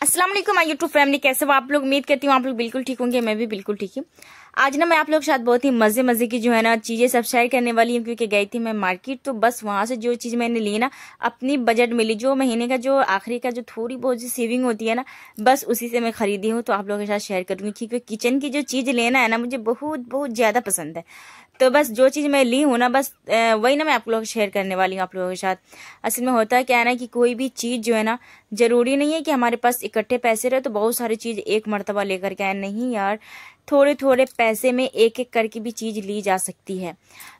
अस्सलाम वालेकुम my YouTube family, कैसे हो आप लोग। उम्मीद करती हूँ आप लोग बिल्कुल ठीक होंगे, मैं भी बिल्कुल ठीक हूँ। आज ना मैं आप लोग के साथ बहुत ही मजे की जो है ना चीजें सब शेयर करने वाली हूँ, क्योंकि गई थी मैं मार्केट, तो बस वहां से जो चीज मैंने ली ना अपनी बजट में ली, जो महीने का जो आखिरी का जो थोड़ी बहुत जो सेविंग होती है ना, बस उसी से मैं खरीदी हूँ। तो आप लोगों के साथ शेयर करूंगी, क्योंकि किचन की जो चीज लेना है ना मुझे बहुत बहुत ज्यादा पसंद है। तो बस जो चीज़ मैं ली हूँ ना, बस वही ना मैं आप लोगों को शेयर करने वाली हूँ आप लोगों के साथ। असल में होता है क्या है ना कि कोई भी चीज़ जो है ना, जरूरी नहीं है कि हमारे पास इकट्ठे पैसे रहे तो बहुत सारी चीज़ एक मर्तबा लेकर के आए। नहीं यार, थोड़े थोड़े पैसे में एक एक करके भी चीज़ ली जा सकती है।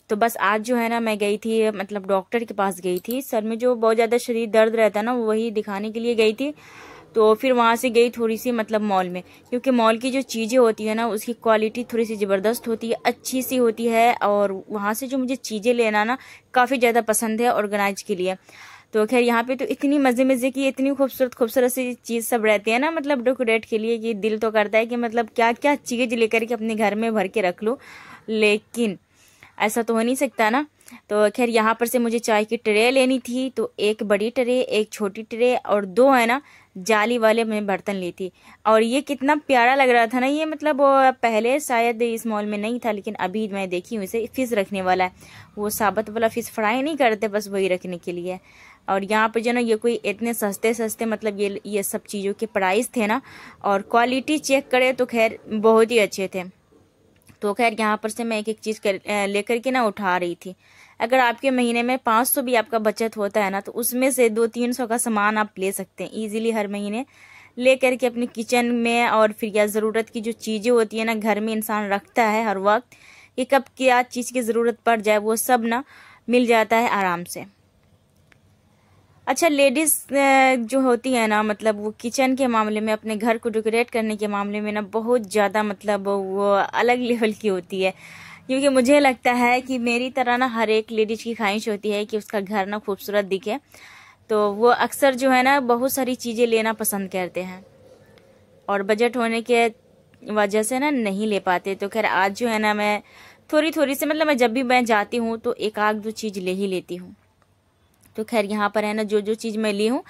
तो बस आज जो है ना मैं गई थी, मतलब डॉक्टर के पास गई थी। सर में जो बहुत ज़्यादा शरीर दर्द रहता है ना, वही दिखाने के लिए गई थी। तो फिर वहां से गई थोड़ी सी, मतलब मॉल में, क्योंकि मॉल की जो चीज़ें होती है ना उसकी क्वालिटी थोड़ी सी ज़बरदस्त होती है, अच्छी सी होती है। और वहां से जो मुझे चीज़ें लेना ना काफ़ी ज़्यादा पसंद है ऑर्गेनाइज के लिए। तो खैर यहाँ पे तो इतनी मज़े की इतनी खूबसूरत खूबसूरत सी चीज़ सब रहती है ना, मतलब डेकोरेट के लिए, कि दिल तो करता है कि मतलब क्या क्या चीज़ लेकर के अपने घर में भर के रख लो, लेकिन ऐसा तो हो नहीं सकता ना। तो खैर यहाँ पर से मुझे चाय की ट्रे लेनी थी, तो एक बड़ी ट्रे, एक छोटी ट्रे, और दो है ना जाली वाले मैं बर्तन ली थी। और ये कितना प्यारा लग रहा था ना ये, मतलब वो पहले शायद इस मॉल में नहीं था, लेकिन अभी मैं देखी हूँ इसे। फिश रखने वाला है, वो साबुत वाला फिश फ्राई नहीं करते, बस वही रखने के लिए। और यहाँ पे जो ना ये कोई इतने सस्ते सस्ते, मतलब ये सब चीज़ों के प्राइस थे ना, और क्वालिटी चेक करे तो खैर बहुत ही अच्छे थे। तो खैर यहाँ पर से मैं एक एक चीज़ लेकर के ना उठा रही थी। अगर आपके महीने में 500 भी आपका बचत होता है ना, तो उसमें से 200-300 का सामान आप ले सकते हैं इजीली हर महीने, ले करके अपने किचन में। और फिर या ज़रूरत की जो चीज़ें होती है ना घर में इंसान रखता है हर वक्त, कि कब क्या चीज़ की ज़रूरत पड़ जाए वो सब ना मिल जाता है आराम से। अच्छा, लेडीज जो होती है ना, मतलब वो किचन के मामले में, अपने घर को डेकोरेट करने के मामले में ना बहुत ज़्यादा, मतलब वो अलग लेवल की होती है। क्योंकि मुझे लगता है कि मेरी तरह ना हर एक लेडीज की ख्वाहिश होती है कि उसका घर ना खूबसूरत दिखे। तो वो अक्सर जो है ना बहुत सारी चीज़ें लेना पसंद करते हैं, और बजट होने के वजह से ना नहीं ले पाते। तो खैर आज जो है ना मैं थोड़ी थोड़ी से, मतलब मैं जब भी मैं जाती हूँ तो एक आध दो चीज़ ले ही लेती हूँ। तो खैर यहाँ पर है ना जो जो चीज़ मैं ली हूँ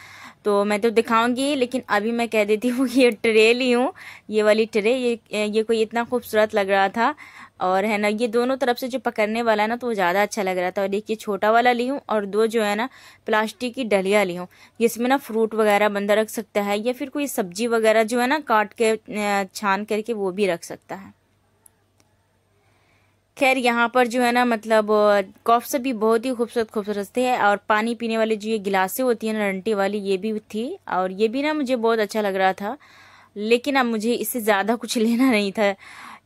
तो मैं तो दिखाऊंगी, लेकिन अभी मैं कह देती हूँ ये ट्रे ली हूँ, ये वाली ट्रे, ये कोई इतना खूबसूरत लग रहा था। और है ना ये दोनों तरफ से जो पकड़ने वाला है ना, तो वो ज़्यादा अच्छा लग रहा था। और एक ये छोटा वाला ली हूँ, और दो जो है ना प्लास्टिक की डलिया ली हूँ, जिसमें ना फ्रूट वगैरह बंदा रख सकता है, या फिर कोई सब्जी वगैरह जो है ना काट के छान करके वो भी रख सकता है। खैर यहाँ पर जो है ना, मतलब कप से भी बहुत ही खूबसूरत खूबसूरत थे। और पानी पीने वाली जो ये गिलासें होती है ना रंटी वाली, ये भी थी, और ये भी ना मुझे बहुत अच्छा लग रहा था। लेकिन अब मुझे इससे ज़्यादा कुछ लेना नहीं था,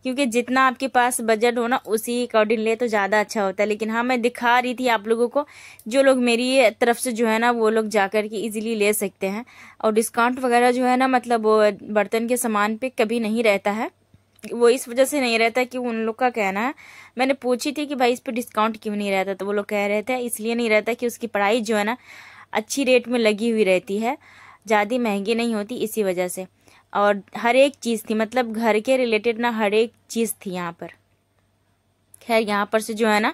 क्योंकि जितना आपके पास बजट हो ना उसी अकॉर्डिंग ले तो ज़्यादा अच्छा होता है। लेकिन हाँ, मैं दिखा रही थी आप लोगों को, जो लोग मेरी तरफ से जो है ना वो लोग जा कर के ईजिली ले सकते हैं। और डिस्काउंट वगैरह जो है ना, मतलब बर्तन के सामान पे कभी नहीं रहता है। वो इस वजह से नहीं रहता कि उन लोग का कहना है, मैंने पूछी थी कि भाई इस पे डिस्काउंट क्यों नहीं रहता, तो वो लोग कह रहे थे इसलिए नहीं रहता कि उसकी प्राइस जो है ना अच्छी रेट में लगी हुई रहती है, ज़्यादा महंगी नहीं होती, इसी वजह से। और हर एक चीज़ थी, मतलब घर के रिलेटेड ना हर एक चीज़ थी यहाँ पर। खैर यहाँ पर से जो है ना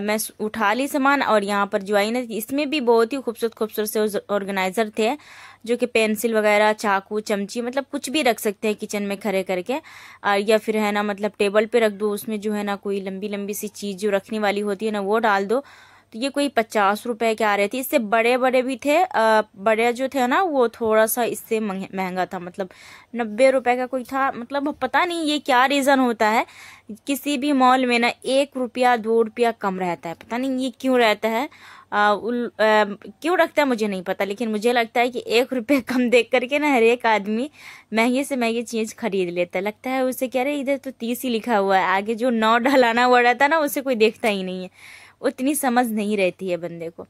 मैं उठा ली सामान, और यहाँ पर जो आई ना इसमें भी बहुत ही खूबसूरत खूबसूरत से ऑर्गेनाइजर थे, जो कि पेंसिल वगैरह, चाकू, चमची, मतलब कुछ भी रख सकते हैं किचन में खड़े करके। या फिर है ना मतलब टेबल पे रख दो, उसमें जो है ना कोई लंबी लंबी सी चीज़ जो रखने वाली होती है ना वो डाल दो। तो ये कोई 50 रुपए के आ रहे थे, इससे बड़े बड़े भी थे। बड़े जो थे ना वो थोड़ा सा इससे महंगा था, मतलब 90 रुपए का कोई था। मतलब पता नहीं ये क्या रीज़न होता है, किसी भी मॉल में ना 1 रुपया 2 रुपया कम रहता है, पता नहीं ये क्यों रहता है। क्यों रखता है मुझे नहीं पता, लेकिन मुझे लगता है कि 1 रुपये कम देख करके ना हर एक आदमी महंगे से महंगी चीज़ खरीद लेता है। लगता है उसे कह रहे इधर तो 30 ही लिखा हुआ है, आगे जो 9 डलाना हुआ रहता है ना उसे कोई देखता ही नहीं है, उतनी समझ नहीं रहती है बंदे को।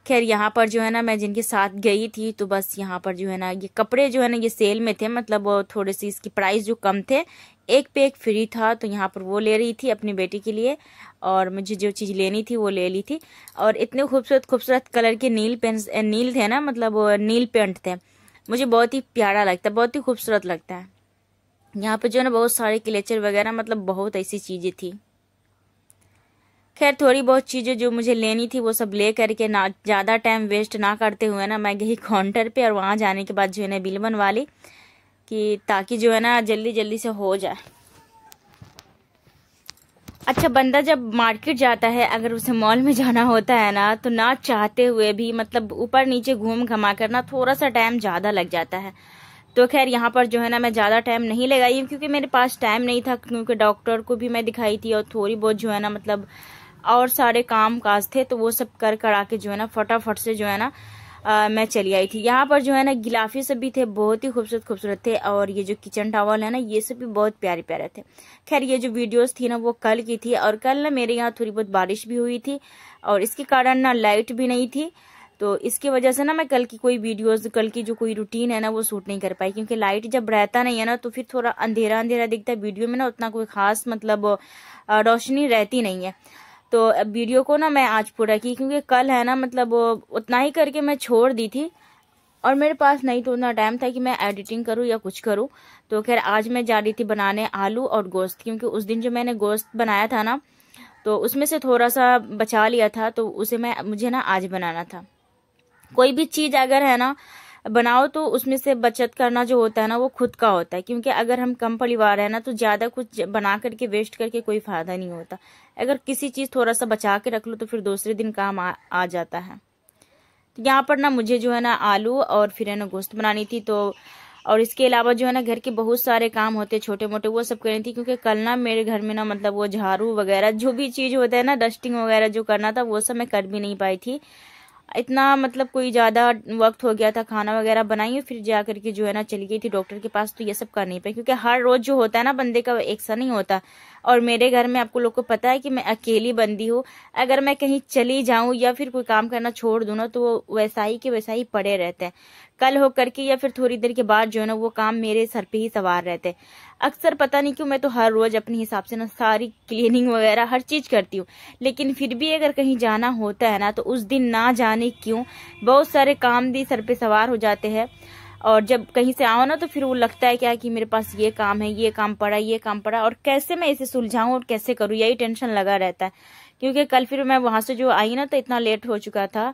खैर यहाँ पर जो है ना मैं जिनके साथ गई थी, तो बस यहाँ पर जो है ना ये कपड़े जो है ना ये सेल में थे, मतलब थोड़े से इसकी प्राइस जो कम थे, एक पे एक फ्री था। तो यहाँ पर वो ले रही थी अपनी बेटी के लिए, और मुझे जो चीज़ लेनी थी वो ले ली थी। और इतने खूबसूरत खूबसूरत कलर के नील थे ना, मतलब नील पेंट थे, मुझे बहुत ही प्यारा लगता है, बहुत ही खूबसूरत लगता है। यहाँ पर जो है ना बहुत सारे क्लेचर वगैरह, मतलब बहुत ऐसी चीज़ें थी। खैर थोड़ी बहुत चीज़ें जो मुझे लेनी थी वो सब ले करके, ना ज़्यादा टाइम वेस्ट ना करते हुए ना मैं गई काउंटर पे, और वहाँ जाने के बाद जो है ना बिल बनवा ली, कि ताकि जो है ना जल्दी जल्दी से हो जाए। अच्छा, बंदा जब मार्केट जाता है, अगर उसे मॉल में जाना होता है ना, तो ना चाहते हुए भी मतलब ऊपर नीचे घूम घमा कर ना थोड़ा सा टाइम ज़्यादा लग जाता है। तो खैर यहाँ पर जो है ना मैं ज़्यादा टाइम नहीं लगाई हूँ, क्योंकि मेरे पास टाइम नहीं था, क्योंकि डॉक्टर को भी मैं दिखाई थी और थोड़ी बहुत जो है ना मतलब और सारे काम काज थे, तो वो सब कर करा के जो है ना फटाफट से जो है ना मैं चली आई थी। यहाँ पर जो है ना गिलाफी सब भी थे, बहुत ही खूबसूरत खूबसूरत थे, और ये जो किचन टॉवल है ना ये सब भी बहुत प्यारे प्यारे थे। खैर ये जो वीडियोस थी ना वो कल की थी, और कल ना मेरे यहाँ थोड़ी बहुत बारिश भी हुई थी, और इसके कारण ना लाइट भी नहीं थी, तो इसकी वजह से ना मैं कल की कोई वीडियोस, कल की जो कोई रूटीन है ना वो शूट नहीं कर पाई, क्योंकि लाइट जब रहता नहीं है ना तो फिर थोड़ा अंधेरा अंधेरा दिखता है वीडियो में ना, उतना कोई खास मतलब रोशनी रहती नहीं है। तो अब वीडियो को ना मैं आज पूरा की, क्योंकि कल है ना मतलब उतना ही करके मैं छोड़ दी थी, और मेरे पास नहीं तो उतना टाइम था कि मैं एडिटिंग करूँ या कुछ करूँ। तो खैर आज मैं जा रही थी बनाने आलू और गोश्त, क्योंकि उस दिन जो मैंने गोश्त बनाया था ना तो उसमें से थोड़ा सा बचा लिया था, तो उसे मुझे ना आज बनाना था। कोई भी चीज़ अगर है ना बनाओ तो उसमें से बचत करना जो होता है ना वो खुद का होता है, क्योंकि अगर हम कम परिवार है ना तो ज़्यादा कुछ बना करके वेस्ट करके कोई फायदा नहीं होता। अगर किसी चीज़ थोड़ा सा बचा के रख लो तो फिर दूसरे दिन काम आ जाता है। तो यहाँ पर ना मुझे जो है ना आलू और फिर है ना गोश्त बनानी थी, तो और इसके अलावा जो है ना घर के बहुत सारे काम होते छोटे मोटे, वो सब करनी थी, क्योंकि कल ना मेरे घर में ना मतलब वो झाड़ू वगैरह जो भी चीज़ होता है ना, डस्टिंग वगैरह जो करना था वो सब मैं कर भी नहीं पाई थी। इतना मतलब कोई ज़्यादा वक्त हो गया था, खाना वगैरह बनाई फिर जा करके जो है ना चली गई थी डॉक्टर के पास, तो ये सब कर नहीं पाई, क्योंकि हर रोज़ जो होता है ना बंदे का एक सा नहीं होता। और मेरे घर में आपको लोग को पता है कि मैं अकेली बंदी हूँ, अगर मैं कहीं चली जाऊँ या फिर कोई काम करना छोड़ दूँ ना तो वो वैसा ही के वैसा ही पड़े रहते हैं। कल हो करके या फिर थोड़ी देर के बाद जो है ना वो काम मेरे सर पे ही सवार रहते हैं। अक्सर पता नहीं क्यों मैं तो हर रोज अपने हिसाब से ना सारी क्लीनिंग वगैरह हर चीज करती हूँ, लेकिन फिर भी अगर कहीं जाना होता है ना तो उस दिन ना जाने क्यों बहुत सारे काम भी सर पे सवार हो जाते हैं। और जब कहीं से आओ ना तो फिर वो लगता है क्या कि मेरे पास ये काम है, ये काम पड़ा, ये काम पड़ा, और कैसे मैं इसे सुलझाऊं और कैसे करूं, यही टेंशन लगा रहता है। क्योंकि कल फिर मैं वहां से जो आई ना तो इतना लेट हो चुका था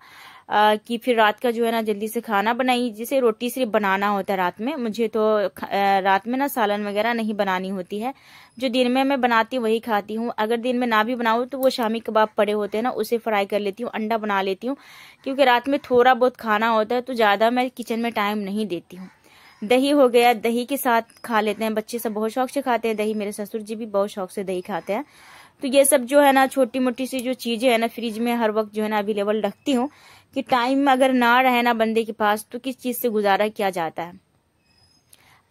कि फिर रात का जो है ना जल्दी से खाना बनाई, जिसे रोटी सिर्फ बनाना होता है रात में। मुझे तो रात में ना सालन वगैरह नहीं बनानी होती है, जो दिन में मैं बनाती हूँ वही खाती हूँ। अगर दिन में ना भी बनाऊँ तो वो शामी कबाब पड़े होते हैं ना उसे फ्राई कर लेती हूँ, अंडा बना लेती हूँ, क्योंकि रात में थोड़ा बहुत खाना होता है तो ज़्यादा मैं किचन में टाइम नहीं देती हूँ। दही हो गया, दही के साथ खा लेते हैं बच्चे सब, बहुत शौक से खाते हैं दही, मेरे ससुर जी भी बहुत शौक से दही खाते हैं। तो ये सब जो है ना छोटी मोटी सी जो चीज़ें है ना फ्रिज में हर वक्त जो है ना अवेलेबल रखती हूँ, कि टाइम अगर ना रहे ना बंदे के पास तो किस चीज़ से गुजारा किया जाता है।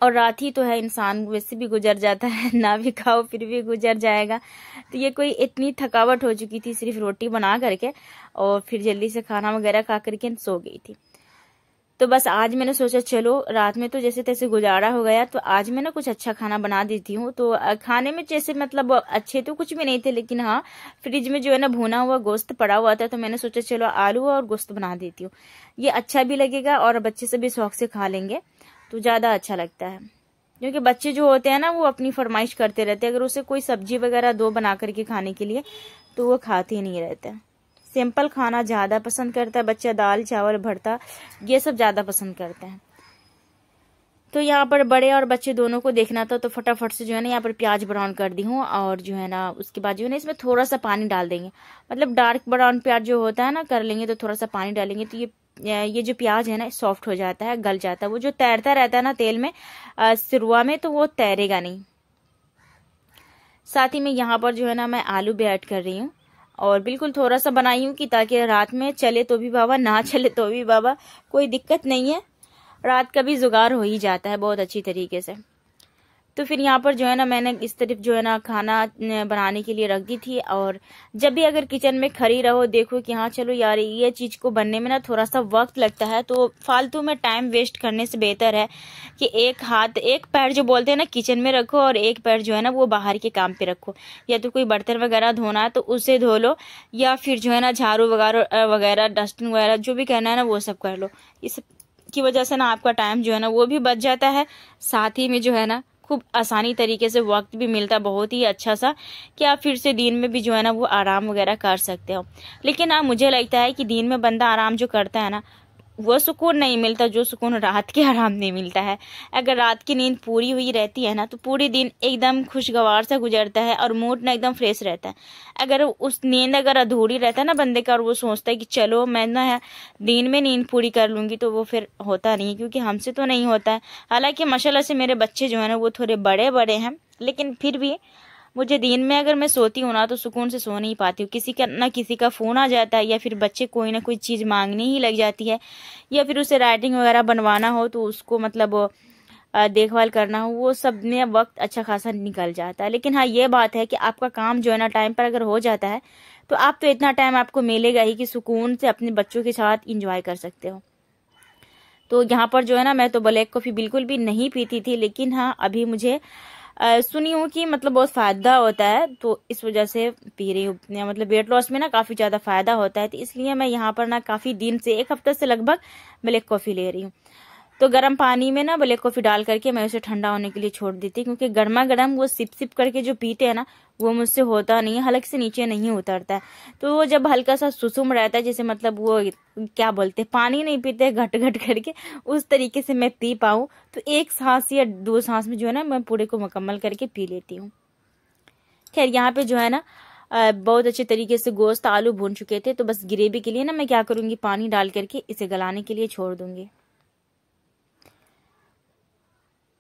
और रात ही तो है, इंसान वैसे भी गुजर जाता है, ना भी खाओ फिर भी गुजर जाएगा। तो ये कोई इतनी थकावट हो चुकी थी सिर्फ रोटी बना करके, और फिर जल्दी से खाना वगैरह खा करके सो गई थी। तो बस आज मैंने सोचा चलो रात में तो जैसे तैसे गुजारा हो गया, तो आज मैं ना कुछ अच्छा खाना बना देती हूँ। तो खाने में जैसे मतलब अच्छे तो कुछ भी नहीं थे, लेकिन हाँ फ्रिज में जो है ना भुना हुआ गोश्त पड़ा हुआ था, तो मैंने सोचा चलो आलू और गोश्त बना देती हूँ, ये अच्छा भी लगेगा और बच्चे से भी शौक से खा लेंगे तो ज़्यादा अच्छा लगता है। क्योंकि बच्चे जो होते हैं ना वो अपनी फरमाइश करते रहते हैं, अगर उसे कोई सब्जी वगैरह दो बना करके खाने के लिए तो वो खाते ही नहीं रहते। सिंपल खाना ज़्यादा पसंद करता है बच्चा, दाल चावल भरता ये सब ज़्यादा पसंद करते हैं। तो यहाँ पर बड़े और बच्चे दोनों को देखना था, तो फटाफट से जो है ना यहाँ पर प्याज ब्राउन कर दी हूँ, और जो है ना उसके बाद जो है ना इसमें थोड़ा सा पानी डाल देंगे, मतलब डार्क ब्राउन प्याज जो होता है ना कर लेंगे, तो थोड़ा सा पानी डालेंगे तो ये जो प्याज है ना सॉफ्ट हो जाता है, गल जाता है। वो जो तैरता रहता है ना तेल में सिरुआ में, तो वो तैरेगा नहीं। साथ ही में यहाँ पर जो है ना मैं आलू भी ऐड कर रही हूँ, और बिल्कुल थोड़ा सा बनाई हूँ कि ताकि रात में चले तो भी बाबा, ना चले तो भी बाबा, कोई दिक्कत नहीं है, रात का भी जुगाड़ हो ही जाता है बहुत अच्छी तरीके से। तो फिर यहाँ पर जो है ना मैंने इस तरफ जो है ना खाना बनाने के लिए रख दी थी। और जब भी अगर किचन में खड़ी रहो देखो कि हाँ चलो यार ये चीज़ को बनने में ना थोड़ा सा वक्त लगता है, तो फालतू में टाइम वेस्ट करने से बेहतर है कि एक पैर जो बोलते हैं ना किचन में रखो, और एक पैर जो है ना वो बाहर के काम पे रखो। या तो कोई बर्तन वगैरह धोना है तो उसे धो लो, या फिर जो है ना झाड़ू वगैरह डस्टिंग वगैरह जो भी करना है ना वो सब कर लो। इस की वजह से ना आपका टाइम जो है ना वो भी बच जाता है, साथ ही में जो है ना खूब आसानी तरीके से वक्त भी मिलता बहुत ही अच्छा सा कि आप फिर से दिन में भी जो है ना वो आराम वगैरह कर सकते हो। लेकिन हाँ, मुझे लगता है कि दिन में बंदा आराम जो करता है ना, वो सुकून नहीं मिलता जो सुकून रात के आराम नहीं मिलता है। अगर रात की नींद पूरी हुई रहती है ना, तो पूरी दिन एकदम खुशगवार सा गुजरता है और मूड ना एकदम फ्रेश रहता है। अगर उस नींद अगर अधूरी रहता है ना बंदे का, और वो सोचता है कि चलो मैं ना दिन में नींद पूरी कर लूंगी, तो वो फिर होता नहीं, क्योंकि हमसे तो नहीं होता है। हालांकि माशाल्लाह से मेरे बच्चे जो है ना वो थोड़े बड़े बड़े हैं, लेकिन फिर भी मुझे दिन में अगर मैं सोती हूँ ना तो सुकून से सो नहीं पाती हूँ। किसी का फ़ोन आ जाता है, या फिर बच्चे कोई ना कोई चीज़ मांगने ही लग जाती है, या फिर उसे राइटिंग वगैरह बनवाना हो तो उसको मतलब देखभाल करना हो, वो सब में वक्त अच्छा खासा निकल जाता है। लेकिन हाँ, ये बात है कि आपका काम जो है ना टाइम पर अगर हो जाता है, तो आप तो इतना टाइम आपको मिलेगा ही कि सुकून से अपने बच्चों के साथ इंजॉय कर सकते हो। तो यहाँ पर जो है ना, मैं तो ब्लैक कॉफ़ी बिल्कुल भी नहीं पीती थी, लेकिन हाँ अभी मुझे सुनी हूँ कि मतलब बहुत फ़ायदा होता है, तो इस वजह से पी रही हूँ। मतलब वेट लॉस में ना काफ़ी ज़्यादा फ़ायदा होता है, तो इसलिए मैं यहाँ पर ना काफ़ी दिन से, 1 हफ्ते से लगभग ब्लैक कॉफ़ी ले रही हूँ। तो गर्म पानी में ना ब्लैक कॉफ़ी डाल करके मैं उसे ठंडा होने के लिए छोड़ देती, क्योंकि गर्मा गर्म वो सिप सिप करके जो पीते हैं ना, वो मुझसे होता नहीं है, हल्के से नीचे नहीं उतरता है। तो वो जब हल्का सा सुसुम रहता है, जैसे मतलब वो क्या बोलते हैं, पानी नहीं पीते घट घट करके, उस तरीके से मैं पी पाऊँ, तो 1 सांस या 2 सांस में जो है ना मैं पूरे को मुकम्मल करके पी लेती हूँ। खैर यहाँ पे जो है ना बहुत अच्छे तरीके से गोश्त आलू भून चुके थे, तो बस ग्रेवी के लिए ना मैं क्या करूँगी, पानी डाल करके इसे गलाने के लिए छोड़ दूंगी।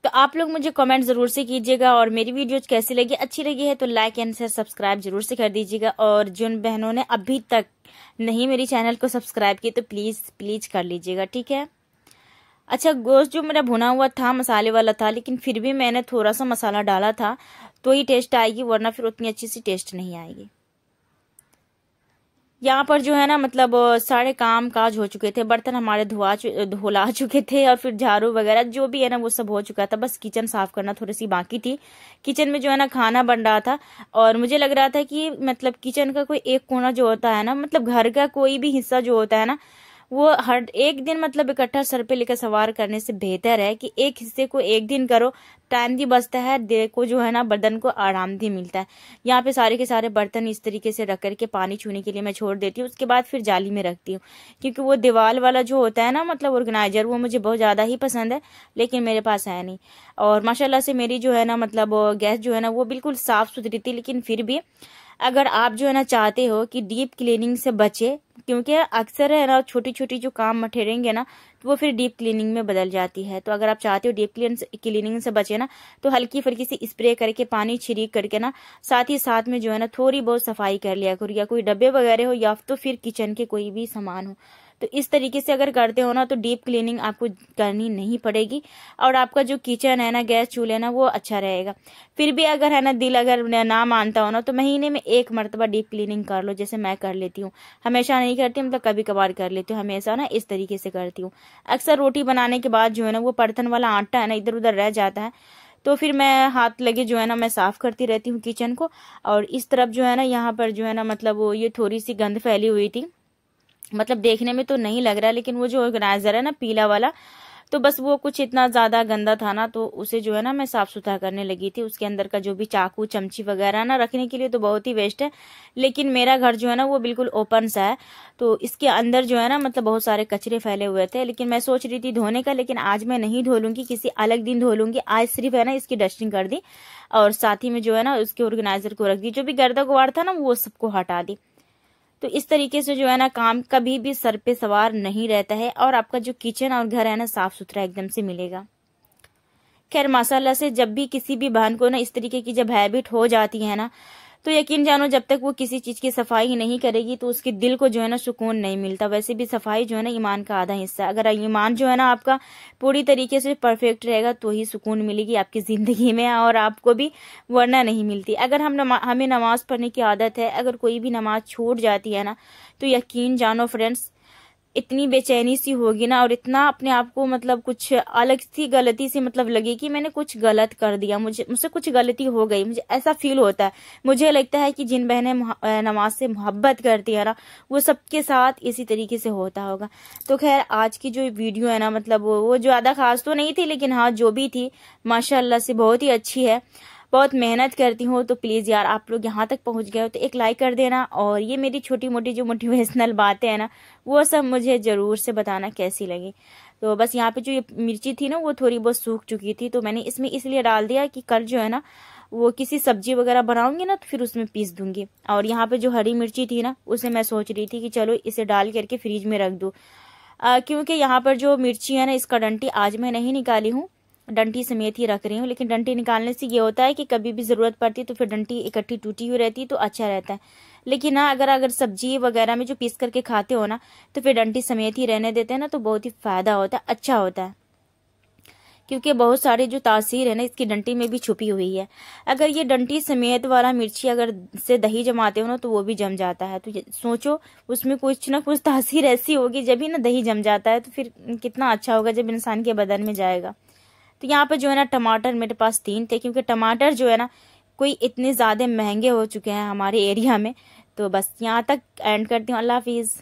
तो आप लोग मुझे कमेंट जरूर से कीजिएगा, और मेरी वीडियोज कैसी लगी, अच्छी लगी है तो लाइक एंड शेयर सब्सक्राइब जरूर से कर दीजिएगा। और जिन बहनों ने अभी तक नहीं मेरी चैनल को सब्सक्राइब की, तो प्लीज प्लीज कर लीजिएगा, ठीक है। अच्छा, गोश्त जो मेरा भुना हुआ था मसाले वाला था, लेकिन फिर भी मैंने थोड़ा सा मसाला डाला था तो ही टेस्ट आएगी, वरना फिर उतनी अच्छी सी टेस्ट नहीं आएगी। यहाँ पर जो है ना मतलब सारे काम काज हो चुके थे, बर्तन हमारे धुला चुके थे, और फिर झाड़ू वगैरह जो भी है ना वो सब हो चुका था। बस किचन साफ करना थोड़ी सी बाकी थी। किचन में जो है ना खाना बन रहा था, और मुझे लग रहा था कि मतलब किचन का कोई एक कोना जो होता है ना, मतलब घर का कोई भी हिस्सा जो होता है ना, वो हर एक दिन मतलब इकट्ठा सर पे लेकर सवार करने से बेहतर है कि एक हिस्से को एक दिन करो, टाइम भी बचता है, देह को जो है ना बदन को आराम भी मिलता है। यहाँ पे सारे के सारे बर्तन इस तरीके से रख करके पानी छूने के लिए मैं छोड़ देती हूँ, उसके बाद फिर जाली में रखती हूँ, क्योंकि वो दीवार वाला जो होता है ना मतलब ऑर्गेनाइजर, वो मुझे बहुत ज्यादा ही पसंद है, लेकिन मेरे पास है नहीं। और माशाल्लाह से मेरी जो है ना मतलब गैस जो है ना वो बिल्कुल साफ सुथरी थी, लेकिन फिर भी अगर आप जो है ना चाहते हो कि डीप क्लीनिंग से बचे, क्योंकि अक्सर है ना छोटी छोटी जो काम मठेरेंगे ना, तो वो फिर डीप क्लीनिंग में बदल जाती है। तो अगर आप चाहते हो डीप क्लीनिंग से बचे ना, तो हल्की फुल्की सी स्प्रे करके पानी छिड़क करके ना साथ ही साथ में जो है ना थोड़ी बहुत सफाई कर लिया करो, या कोई डब्बे वगैरह हो, या तो फिर किचन के कोई भी सामान हो। तो इस तरीके से अगर करते हो ना, तो डीप क्लीनिंग आपको करनी नहीं पड़ेगी, और आपका जो किचन है ना, गैस चूल्हे ना, वो अच्छा रहेगा। फिर भी अगर है ना दिल अगर ना मानता हो ना, तो महीने में 1 मरतबा डीप क्लीनिंग कर लो, जैसे मैं कर लेती हूँ। हमेशा नहीं करती, मतलब कभी कभार कर लेती हूँ, हमेशा ना इस तरीके से करती हूँ। अक्सर रोटी बनाने के बाद जो है ना वो बर्तन वाला आटा है ना इधर उधर रह जाता है, तो फिर मैं हाथ लगे जो है ना मैं साफ करती रहती हूँ किचन को। और इस तरफ जो है ना यहाँ पर जो है ना मतलब वो ये थोड़ी सी गंद फैली हुई थी, मतलब देखने में तो नहीं लग रहा, लेकिन वो जो ऑर्गेनाइजर है ना पीला वाला, तो बस वो कुछ इतना ज्यादा गंदा था ना, तो उसे जो है ना मैं साफ सुथरा करने लगी थी। उसके अंदर का जो भी चाकू चमची वगैरह ना रखने के लिए तो बहुत ही वेस्ट है, लेकिन मेरा घर जो है ना वो बिल्कुल ओपन सा है, तो इसके अंदर जो है ना मतलब बहुत सारे कचरे फैले हुए थे। लेकिन मैं सोच रही थी धोने का, लेकिन आज मैं नहीं धो लूंगी, किसी अलग दिन धो लूंगी। आज सिर्फ है ना इसकी डस्टिंग कर दी, और साथ ही में जो है ना उसके ऑर्गेनाइजर को रख दी, जो भी गर्दा गुवार था ना वो सबको हटा दी। तो इस तरीके से जो है ना काम कभी भी सर पे सवार नहीं रहता है, और आपका जो किचन और घर है ना साफ सुथरा एकदम से मिलेगा। खैर माशाल्लाह से जब भी किसी भी बहन को ना इस तरीके की जब हैबिट हो जाती है ना, तो यकीन जानो जब तक वो किसी चीज की सफाई ही नहीं करेगी, तो उसके दिल को जो है ना सुकून नहीं मिलता। वैसे भी सफाई जो है ना ईमान का आधा हिस्सा है। अगर ईमान जो है ना आपका पूरी तरीके से परफेक्ट रहेगा, तो ही सुकून मिलेगी आपकी जिंदगी में, और आपको भी, वरना नहीं मिलती। अगर हमें नमाज पढ़ने की आदत है, अगर कोई भी नमाज छूट जाती है ना, तो यकीन जानो फ्रेंड्स इतनी बेचैनी सी होगी ना, और इतना अपने आप को मतलब कुछ अलग सी गलती से मतलब लगे कि मैंने कुछ गलत कर दिया, मुझसे कुछ गलती हो गई, मुझे ऐसा फील होता है। मुझे लगता है कि जिन बहनें नमाज से मोहब्बत करती है ना, वो सबके साथ इसी तरीके से होता होगा। तो खैर आज की जो वीडियो है ना, मतलब वो ज़्यादा खास तो नहीं थी, लेकिन हाँ जो भी थी माशाल्लाह से बहुत ही अच्छी है। बहुत मेहनत करती हूँ, तो प्लीज़ यार आप लोग यहाँ तक पहुँच गए हो तो एक लाइक कर देना, और ये मेरी छोटी मोटी जो मोटिवेशनल बातें हैं ना, वो सब मुझे ज़रूर से बताना कैसी लगी। तो बस यहाँ पे जो ये मिर्ची थी ना, वो थोड़ी बहुत सूख चुकी थी, तो मैंने इसमें इसलिए डाल दिया कि कल जो है ना वो किसी सब्जी वगैरह बनाऊंगी ना, तो फिर उसमें पीस दूंगी। और यहाँ पे जो हरी मिर्ची थी ना, उसे मैं सोच रही थी कि चलो इसे डाल करके फ्रिज में रख दूँ, क्योंकि यहाँ पर जो मिर्ची है ना, इसका डंठी आज मैं नहीं निकाली हूँ, डंठी समेत ही रख रही हूँ। लेकिन डंठी निकालने से ये होता है कि कभी भी ज़रूरत पड़ती है तो फिर डंठी इकट्ठी टूटी हुई रहती है, तो अच्छा रहता है। लेकिन हाँ अगर सब्जी वगैरह में जो पीस करके खाते हो ना, तो फिर डंठी समेत ही रहने देते हैं ना, तो बहुत ही फ़ायदा होता है, अच्छा होता है। क्योंकि बहुत सारी जो तासीर है ना इसकी डंठी में भी छुपी हुई है। अगर ये डंठी समेत वाला मिर्ची अगर से दही जमाते हो ना, तो वो भी जम जाता है। तो सोचो उसमें कुछ ना कुछ तासीर ऐसी होगी, जब ही ना दही जम जाता है तो फिर कितना अच्छा होगा जब इंसान के बदन में जाएगा। तो यहाँ पे जो है ना टमाटर मेरे पास 3 थे, क्योंकि टमाटर जो है ना कोई इतने ज़्यादा महंगे हो चुके हैं हमारे एरिया में। तो बस यहाँ तक एंड करती हूँ। अल्लाह हाफिज़।